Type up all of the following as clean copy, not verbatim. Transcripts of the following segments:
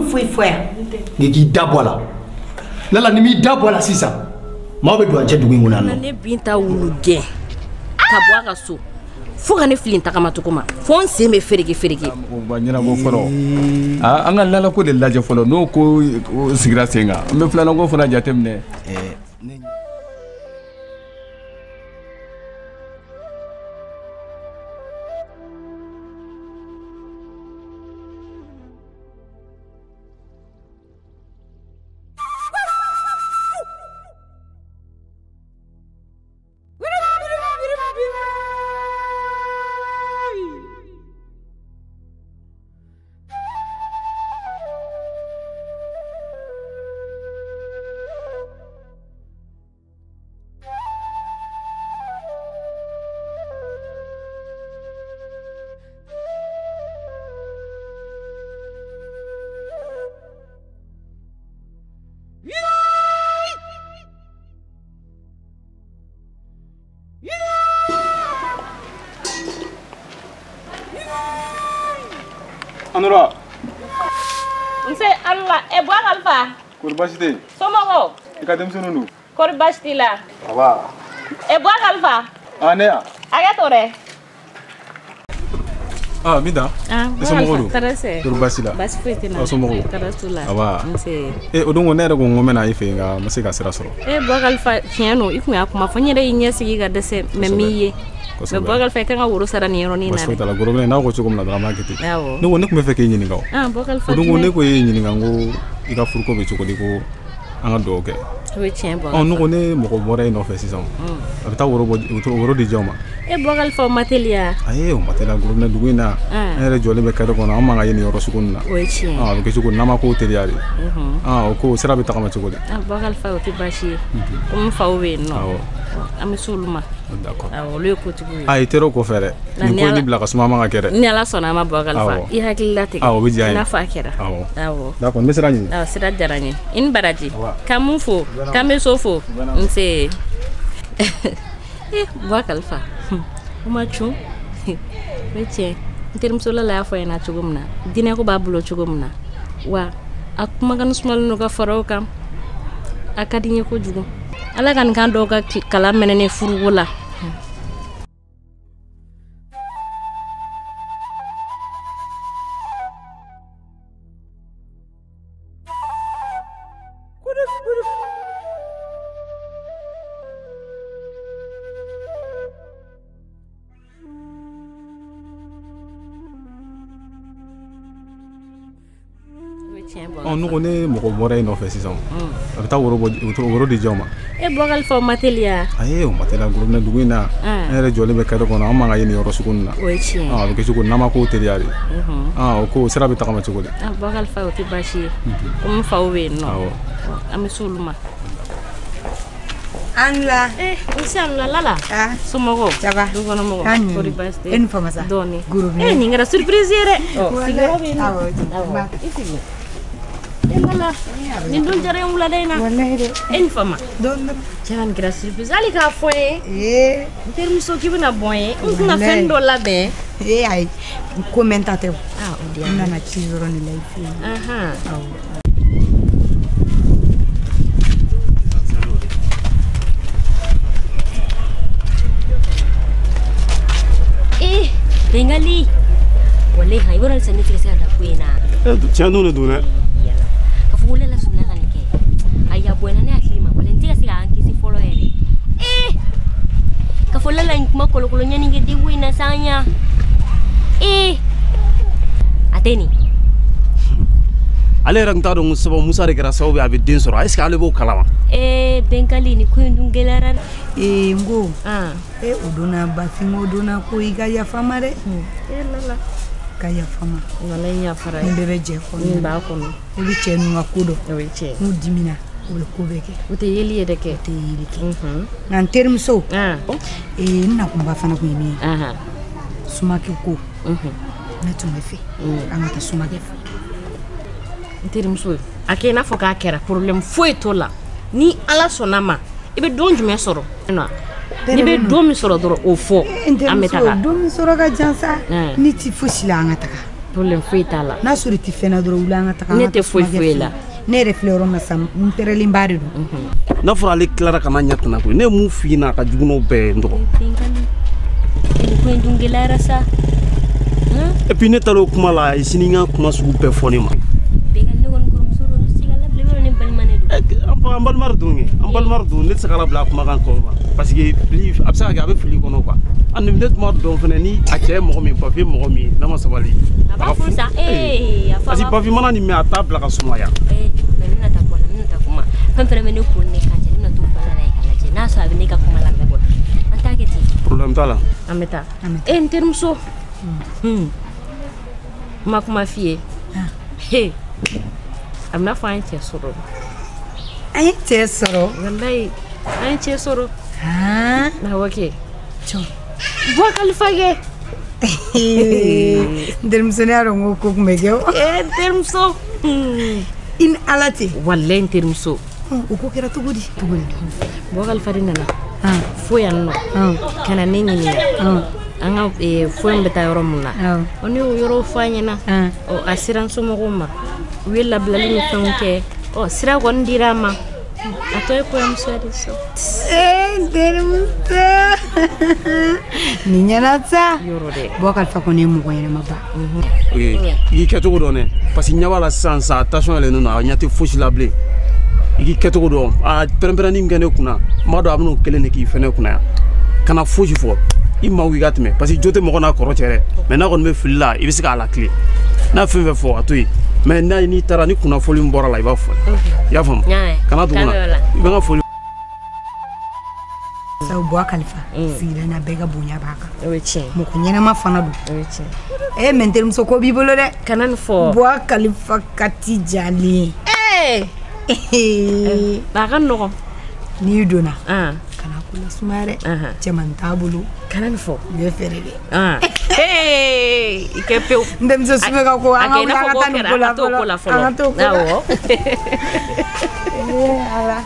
foyi fɔ yan. N'i k'i da bɔ a la. Lala ni m'i da bɔ a la sisan. Maaw bɛ don an cɛ dugu in kɔnɔ yan nɔ. Ne Binta wulu gɛn ka bɔ a ka so. Fo ka ne fili tagama tuguma. Fo n sen bɛ fereke fereke. Ba ɲɛnabɔ fɔlɔ. An ka Lala ko de lajɛ fɔlɔ n'o ko sigira sen kan. An bɛ filanan ko fana jateminɛ. Anura. Nse Allah e bɔ Alpha. Kori baasi tɛ yen. Somɔgɔw. I ka denmisɛnninw don. Kori baasi t'i la. Aba. E bɔ Alpha. Ne ya. Hakɛ to dɛ. Binta. I somɔgɔw don. Kori baasi la. Baasi foyi tɛ n na. Somɔgɔw. Tɔɔrɔ t'u la. Aba. Nse. O don ne yɛrɛ ko n ko n bɛna i fɛ yen nka n ma se ka sira sɔrɔ. E bɔ Alpha tiɲɛ don i kun y'a kuma fɔ n yɛrɛ y'i ɲɛsigi ka dɛsɛ mɛ min ye. Mais bɔ Alpha i kan ka woro sara nin yɔrɔnin na. Baasi foyi t'a la gorobinɛ n'a ko cogo min na dɔrɔn an b'a kɛ ten. Awɔ. Ne ko ne tun bɛ fɛ k'e ɲininka o. Bɔ Alpha. O don ne ko e ɲininka n ko i ka furuko bɛ cogo di ko an ka dugawu kɛ. O ye tiɲɛ bɔ. Ne ko ne mɔgɔ bɔra e nɔfɛ sisan a bɛ taa woro di jɔn ma. E bɔ Alpha o ma teliya. Ayi o ma teliya gorobinɛ dugu in na an yɛrɛ jɔlen bɛ kɛrɛ kɔnɔ an man ka ye nin yɔrɔ sugu nin na. O ye tiɲɛ. A bɛ kɛ cogo n'an ma k'o teliya de. O ko sira bɛ tagama cogo di. Bɔ Alpha o tɛ baasi ye. Komi faw bɛ yen nɔ. An bɛ s'olu ma. D'accord. Olu ye kotigiw ye. I teri o kɔfɛ dɛ. Nin ko in bila ka suma man ka kɛ dɛ. Ni Ala sɔnna a ma bɔ Alpha i hakili la tigɛ. O bɛ diya n ye. I n'a fɔ a kɛra. Awɔ. D'accord n bɛ sira ɲini. Sira diyara n ye. I ni baraji. K'an mun fo k'an bɛ so fo. Nse. Bɔ Alpha. O ma cun. O ye tiɲɛ. N terimuso Lala y'a fɔ n ɲɛna cogo min na diinɛ ko b'a bolo cogo min na wa a kumakan sumalen don ka fara o kan a ka di n ye kojugu. Ala ka nin kan dɔw ka kalan mɛnɛ ne furuko la. Ne ko ne mɔgɔ bɔra e nɔfɛ sisan a bɛ taa woro di jɔn ma. E bɔ Alpha o ma teliya. Ayi o ma teliya gorobinɛ dugu in na an yɛrɛ jɔlen bɛ kɛrɛ kɔnɔ an man ka ye nin yɔrɔ sugu nin na. O ye tiɲɛ. A bɛ kɛ cogo n'an ma k'o teliya de. O ko sira bɛ tagama cogo di. Bɔ Alpha o tɛ baasi ye. Komi faw bɛ yen nɔ. An bɛ s'olu ma. Anula. Nse Anula Lala. Somɔgɔw. Ça va. Dukɔnɔmɔgɔw. Kori baasi tɛ. E ni fama sa. Dɔɔni. Gorobinɛ. Nin kɛra surprise ye dɛ. Sigiyɔrɔ bɛ yen nɔ. Awɔ. I sigi. Lala. Nin dun diyara n ye wulada in na. Walahi dɛ. E ni fama. Dɔɔni. Tiɲɛna nin kɛra surprise hali k'a fɔ n ye. N terimuso k'i bɛna bɔ n ye. N tɛna fɛn dɔ labɛn. Ayi ko mɛn ta tɛ o. O diya n nana ci yɔrɔ nin la i fɛ yen. Bengali. Wallahi hai bora sani tika sa da kuina. Tiɲɛ don ne don dɛ. Ka fɔ Lala sunna ka nin kɛ. Aya buena ne akili ma wala tika se ka an kisi fɔlɔ yɛrɛ. Ka fɔ Lala in kuma kolokolo ɲani kɛ di kuina sanya. Ateni. Ale yɛrɛ tun t'a dɔn sababu Musa de kɛra sababu a bɛ den sɔrɔ est-ce que ale b'o kalama. Bengali ni ko in dun gɛlɛyara. N ko o donna Bafin o donna ko i ka yafa n ma dɛ. Lala. Ka yafa n ma. Walahi yafara. N bɛɛ bɛ jɛ kɔnɔ. N b'a kɔnɔ. I bɛ cɛ ninnu ka ko dɔn. O ye tiɲɛ. N'u dimina u bɛ ko bɛɛ kɛ. O tɛ yeli yɛrɛ kɛ. O tɛ yeli kɛ. Nka n terimuso n nakunba fana tun ye min ye. Sumakɛ ko ne tun bɛ fɛ an ka taa Sumakɛ fɛ. N terimuso a kɛ i n'a fɔ k'a kɛra problème foyi t'o la ni Ala sɔnna ma i bɛ don jumɛn sɔrɔ n'i bɛ don min sɔrɔ dɔrɔn o fɔ an bɛ taga. Don min sɔrɔ ka jan sa ni ti fosi la an ka taga. problème foyi t'a la n'a sɔrɔ i tɛ fɛn na dɔrɔn wuli an ka taga ne tɛ foyi la ne yɛrɛ filɛ yɔrɔ min na sisan n pɛrɛlenba de don n'a fɔra ale tilara ka na ɲɛtana koyi ne ye mun f'i ɲɛna a ka jugu n'o bɛɛ ye n dɔgɔ ko in dun gɛlɛyara sa et puis ne taar'o kuma la sini n ka kuma sugu bɛɛ fɔ ne ma an balima de don ne tɛ se k'ala bila a kumakan kɔrɔ ma parce que a bɛ se ka kɛ a bɛ fili kɔnɔ quoi ani ne tun b'a dɔn fɛnɛ ni a cɛ ye mɔgɔ min Bafi ye mɔgɔ min ye n'a ma sabali a b'a furu sa parce que Bafi mana nin mɛn a t'a bila ka sumaya mais ne na taa bɔ la ne na taa kuma fɛn fɛn bɛ ne kun ne kan cɛ ne na t'o bala la k'a lajɛ n'a sɔrɔ a bɛ ne ka kuma lamɛn bɔ an t'a kɛ ten problème t'a la an bɛ taa n terimuso n ma kuma f'i ye a bɛna fɔ an ye cɛ sɔrɔ an ye cɛ sɔrɔ wallahi an ye cɛ sɔrɔ awɔ kɛ bɔ kalifa kɛ n terimuso ne y'a dɔn ko ko tun bɛ kɛ o n terimuso i ni ala tɛ wallahi n terimuso o ko kɛra cogo di bɔ kalifa de nana fo yan nɔ ka na ne ɲininka an ka fo in bɛ taa yɔrɔ min na ne y'o yɔrɔ fɔ an ɲɛna a sera n somɔgɔw ma u ye labilali ni fɛnw kɛ sira kɔni dira a ma a tɔ ye kɔɲɔmuso de sɔrɔ n terimuso nin ɲɛna sa bɔ kalifa kɔni ye mɔgɔ ɲɛnama ba i k'i kɛcogo dɔn dɛ parce que ɲɛ b'a la sisan sa attention yɛlɛnnen don a ɲɛ tɛ fosi la bilen i k'i kɛcogo dɔn a pɛrɛn-pɛrɛnni min kɛ ne kunna n b'a dɔn a bɛn'o kelen de k'i fɛ ne kunna yan kana fosi fɔ i ma wuli ka tɛmɛ parce que jo tɛ mɔgɔ n'a kɔrɔ cɛ dɛ mais n'a kɔni bɛ fili la i bɛ se k'a lakile n'a fɛn fɛn fɔ a to yen mais n'i taara ni kunnafoli min bɔra la i b'a fɔ i y'a faamu kana tugu na i bɛ n ka foli sabu bɔ kalifa sigira n'a bɛɛ ka bonya b'a kan o ye tiɲɛ mɔgɔ ɲɛnama fana don o ye tiɲɛ mais n terimuso ko b'i bolo dɛ kana nin fɔ bɔ kalifa kati jalen a ka nɔgɔn n'i donna kana kula sumaya dɛ cɛman t'a bolo kana nin fɔ i bɛ fɛrɛ dɛ i kɛ pewu n terimuso sumɛ ka ko an ka wuli an ka taa nin ko la fɔlɔ an ka t'o ko la ala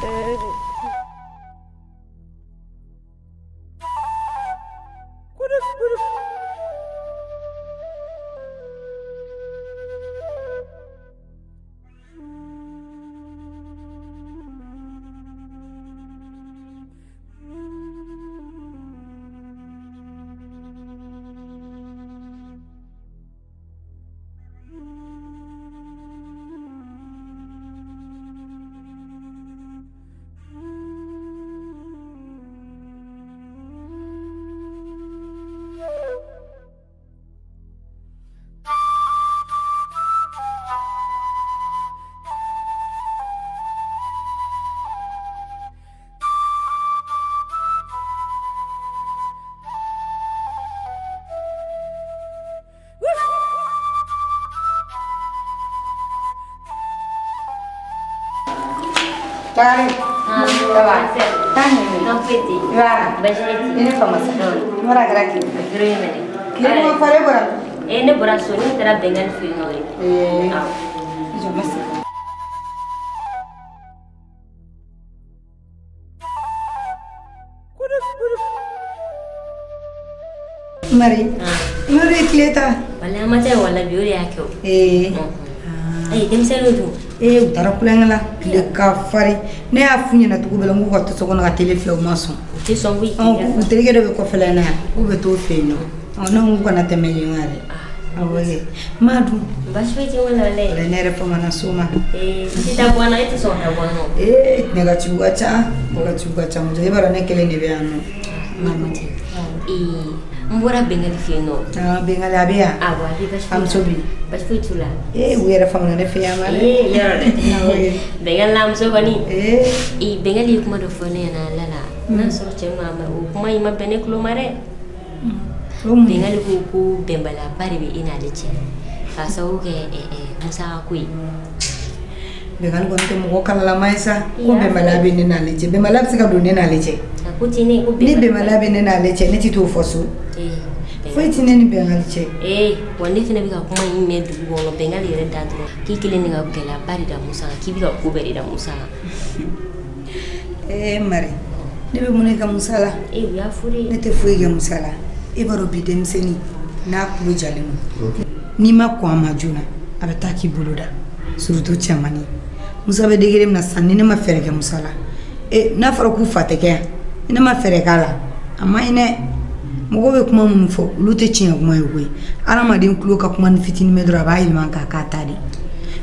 Kari, kawan, tanya ni. Nampeti. Iwana, Bajeti. ini pemasan. Mara geraki. Gere mene. Kiri mau fare boran. Ne boran so ni tera dengan film ni. Jo masih. Mari kelihatan. Wala macam wala biuri aku. Denmisɛnninw dun u taara kulonkɛ la tile ka fari ne y'a f'u ɲɛna tugu bɛɛ la n k'u ka to so kɔnɔ ka tele filɛ u ma sɔn u tɛ sɔn koyi u terikɛ dɔ bɛ kɔfɛla in na yan k'u bɛ t'o fɛ yen nɔ ne ko k'u kana tɛmɛ yen kan dɛ awɔ kɛ m'a dun baasi foyi tɛ wala wala wala ne yɛrɛ famana so ma n tɛ taa bɔ an na e tɛ sɔn ka bɔ an nɔ ne ka ciw ka ca muso e b'a dɔn ne kelen de bɛ yan nɔ mama tɛ n bɔra Bengali fɛ yen nɔ Bengali a bɛ yan awɔ a bɛ baasi a muso bɛ baasi foyi t'u la u yɛrɛ famana ne fɛ yan ma dɛ yɔrɔ dɛ Bengali la muso kɔni Bengali ye kuma dɔ fɔ ne ɲɛna ala la n'a sɔrɔ cɛ ninnu a ma o kuma in ma bɛn ne tulo ma dɛ Bengali ko ko bɛnbaliyaba de bɛ e n'ale cɛ k'a sababu kɛ musaka ko ye Bengali kɔni tɛ mɔgɔ kalalama ye sa ko bɛnbaliya bɛ ne n'ale cɛ bɛnbaliya bɛ se ka don ne n'ale cɛ ni bɛnbaliya bɛ ne n'ale cɛ ne tɛ t'o fɔ so foyi tɛ ne ni Bengali cɛ wa ne fana bɛ ka kuma in mɛn dugu kɔnɔ Bengali yɛrɛ da dɔrɔn k'i kelen de ka gɛlɛyaba de da musaka k'i bɛ ka ko bɛɛ de da musaka Mari ne bɛ mun kɛ musa la u y'a furu ne tɛ foyi kɛ musa la e b'a dɔn bi denmisɛnnin n'a tulo jalen don N'i ma ko a ma joona a bɛ taa k'i bolo da surtout cɛmanni Musa bɛ degré min na sisan ni ne ma fɛɛrɛ kɛ Musa la n'a fɔra k'u fa tɛ kɛ yan ni ne ma fɛɛrɛ k'a la a ma ɲi dɛ mɔgɔw bɛ kuma minnu fɔ olu tɛ tiɲɛ kuma ye koyi adamaden tulo ka kuma ni fitinin bɛ dɔrɔn a b'a yɛlɛma k'a ta de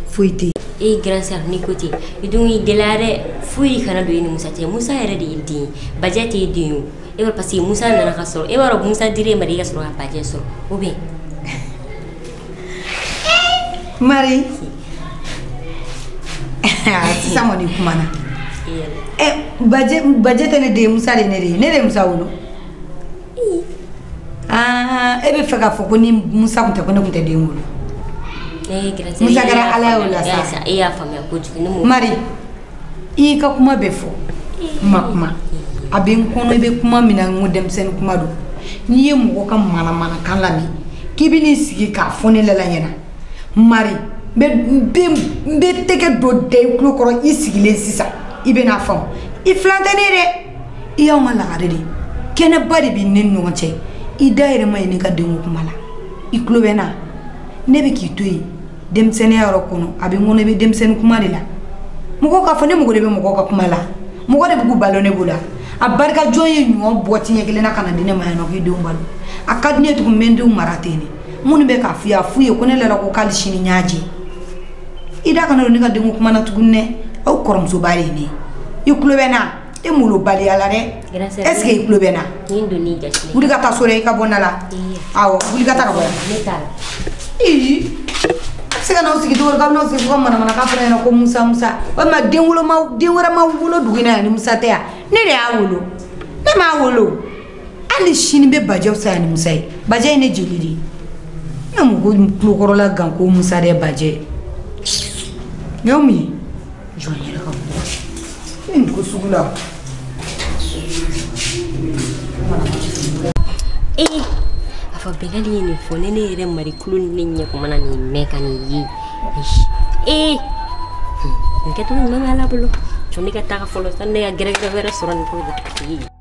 foyi tɛ yen grand sœur ni ko ten i dun y'i gɛlɛya dɛ foyi kana don i ni Musa cɛ Musa yɛrɛ de ye den ye Bajɛ t'e den ye o e b'a parce que Musa nana ka sɔrɔ e b'a dɔn Musa dir'e ma de i ka sɔrɔ ka Bajɛ sɔrɔ ou bien Marie sisan kɔni kumana Bajɛ tɛ ne den ye Musa de ne de ye ne de ye Musa wolo e bɛ fɛ k'a fɔ ko ni Musa tun tɛ ko ne tun tɛ den wolo Musa kɛra Ala y'o la sa e y'a faamuya kojugu Marie i y'i ka kuma bɛɛ fɔ ma kuma a bɛ n kɔnɔ i bɛ kuma min na n ko denmisɛnnin kuma don n'i ye mɔgɔ ka manamanakan lamɛn k'i bɛ n'i sigi k'a fɔ ne Lala ɲɛna Marie n bɛ tɛgɛ dɔ da i tulo kɔrɔ i sigilen sisan i bɛ n'a faamu i filan tɛ ne dɛ i y'anw ka lagare de kɛnɛba de b'i ne ni ɲɔgɔn cɛ i da yɛrɛma ye ne ka denko kuma la i tulo bɛ na ne bɛ k'i to yen denmisɛnniya yɔrɔ kɔnɔ a bɛ n kɔnɔ i bɛ denmisɛnnin kuma de la mɔgɔw k'a fɔ ne mago de bɛ mɔgɔw ka kuma la mɔgɔ de bɛ k'u balo ne bolo a barika jɔn ye ɲɔgɔn bɔ tiɲɛ kelen na ka na di ne ma yan nɔ k'i denw balo a ka di ne tugun n bɛ n denw mara ten de minnu bɛ k'a f'i ye a f'u ye ko ne Lala ko k'ale sini n y'a jɛ i da kana don ne ka denko kuma na tuguni dɛ aw kɔrɔmusoba de ye ne i tulo bɛ na e molobaliya la dɛ est ce que i tulo bɛ na wuli ka taa so dɛ i ka bɔ na la awɔ wuli ka taa ka bɔ yan se ka n'aw sigi cogo k'aw n'aw sigi fo ka manamanakan fɔ ne ɲɛna ko Musa walima den wɛrɛ ma wolo dugu in na yan ni Musa tɛ yan ne de y'a wolo ne m'a wolo hali sini bɛ Bajɛ fisaya ni Musa ye Bajɛ ye ne jeli de ye ne mɔgɔ tulokɔrɔla gan ko Musa dɛ Bajɛ y'aw min ye jɔn yɛrɛ ka bɔ ne ko sugu la a fɔ Bɛgali ye nin fɔ ne yɛrɛ marikulu ni ne ɲɛ kuma na nin mɛn ka nin ye nin kɛcogo ɲuman bɛ Ala bolo jɔn ne ka taa fɔlɔ sanni ne ka gɛrɛgɛrɛ wɛrɛ sɔrɔ nin ko la